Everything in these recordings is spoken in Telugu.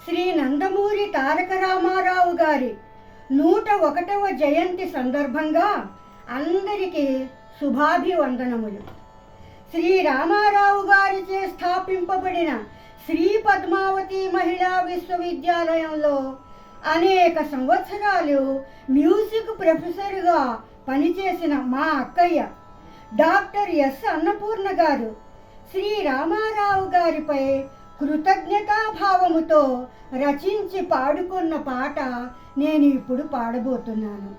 శ్రీ నందమూరి తారక రామారావు గారి 101వ జయంతి సందర్భంగా అందరికీ శుభాభివందనములు. శ్రీ రామారావు గారిచే స్థాపింపబడిన శ్రీ పద్మావతి మహిళా విశ్వవిద్యాలయంలో అనేక సంవత్సరాలు మ్యూజిక్ ప్రొఫెసర్గా పనిచేసిన మా అక్కయ్య డాక్టర్ ఎస్ అన్నపూర్ణ గారు శ్రీ రామారావు గారిపై కృతజ్ఞతాభావముతో రచించి పాడుకున్న పాట నేను ఇప్పుడు పాడబోతున్నాను.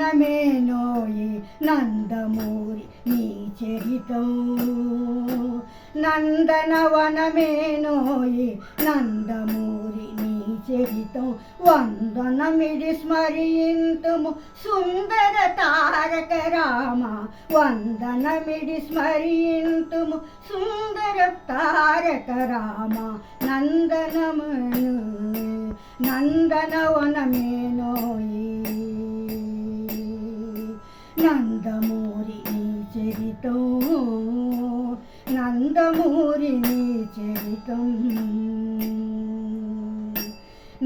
నందనవనమేనోయి నందమూరి నీ చరితం, నందనవనమేనోయి నందమూరి నీ చరితం, వందనమిడి స్మరింతుము సుందర తారక రామ, వందనమిడి స్మరింతుము సుందర తారక రామ, నందనవనమేనోయి నందమూరి నీ చరితం, నందమూరి నీ చరితం.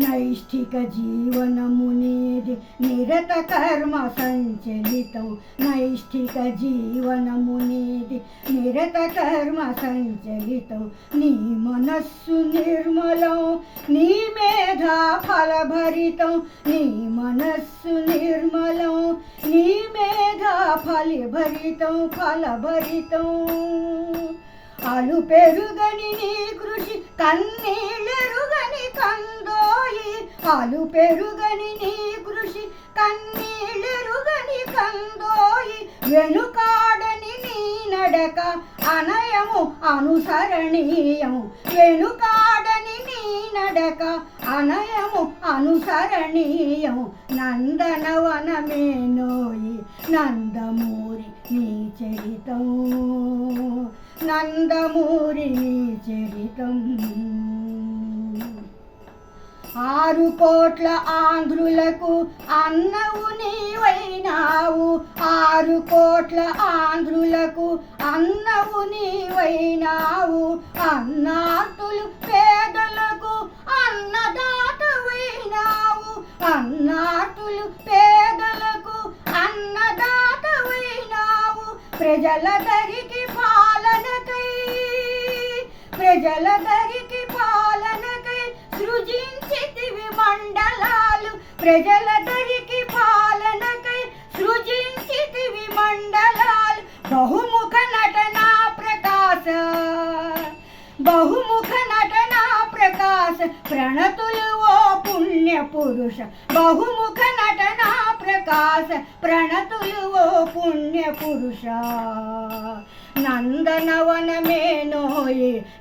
నైష్ఠిక జీవనము నీది నిరత కర్మ సంచలితం, నైష్ఠిక జీవనము నీది నిరత కర్మ సంచలితం, నీ మనస్సు నిర్మలం నీ మేధా ఫలభరితం, నీ మనస్సు నిర్మలం నీ మేధా ఫలభరితం. అలు పెరుగని నీ కృషి కన్నీళ్ళెరుగని కందోయి, అలు పెరుగని నీ కృషి కన్నీళ్ళెరుగని కందోయి, వెనుకాడని నీ నడక అనయము అనుసరణీయం, వెనుకాడని నీ నడక అనయము అనుసరణీయం, నందనవనమేనోయి నందమూరి నీ చరితం, నందమూరి నీ చరితం. 6 కోట్ల ఆంధ్రులకు అన్నవు నీవైనావు, 6 కోట్ల ఆంధ్రులకు అన్నవు నీవైనావు, అన్నార్తులు పేదలకు అన్నదాతవైనావు, అన్నార్తులు పేదలకు అన్నదాతవైనావు, ప్రజల దరికి పాలనకై, ప్రజల దరికి పాలనకై సృజించితివి మండలాలు, ప్రజల దరికి పాలనకై సృజించితివి మండలాలు, బహుముఖ నటనా ప్రకాశ, బహుముఖ నటనా ప్రకాశ, ప్రణతులు ఓ పుణ్య పురుష, బహుముఖ నటనా ప్రకాశ, ప్రణతులు ఓ పుణ్య పురుష, నందనవనమేనోయి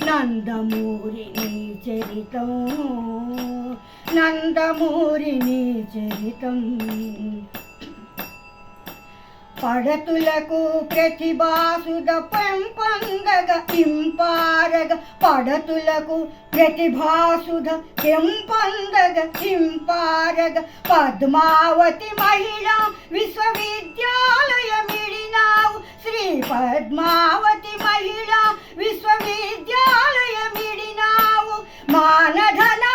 నందమూరి నీ చరితం, నందమూరి నీ చరితం. పడతులకు ప్రతిభాసుద పెంపొందగ ఇంపారగ, పడతులకు ప్రతిభాసుద పెంపొందగ ఇంపారగ, పద్మావతి మహిళా విశ్వవిద్యాలయమిడినావు, శ్రీ పద్మావతి మహిళా విశ్వవిద్యాలయమిడినావు, మానధనా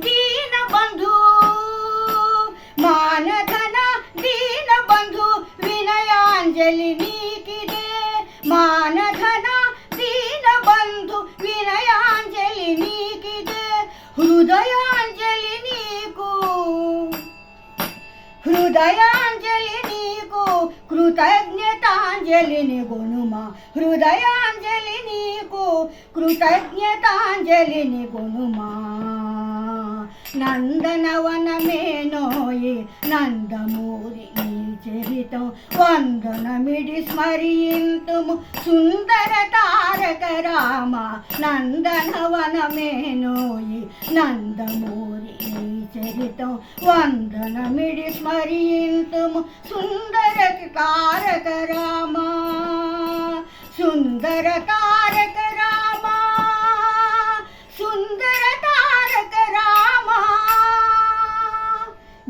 దీనబంధు, మానధన దీనబంధు వినయాంజలి నీకిదే, మానధన దీనబంధు వినయాంజలి నీకిదే, హృదయాంజలి నీకు, హృదయాంజలి నీకు, కృతజ్ఞతాంజలిని గొనుమా, హృదయాంజలి నీకు, కృతజ్ఞతాంజలిని గొనుమా, నందనవనమేనోయి నందమూరి నీ చరితం, వందనమిడి స్మరింతుము సుందర తారక రామ, నందనవనమేనోయి నందమూరి నీ చరితం, వందనమిడి స్మరింతుము సుందర తారక రామ, సుందర తారక రామా, సుందర తారక రామా.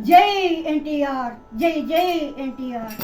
జై ఎన్టీఆర్, జై జై ఎన్టీఆర్.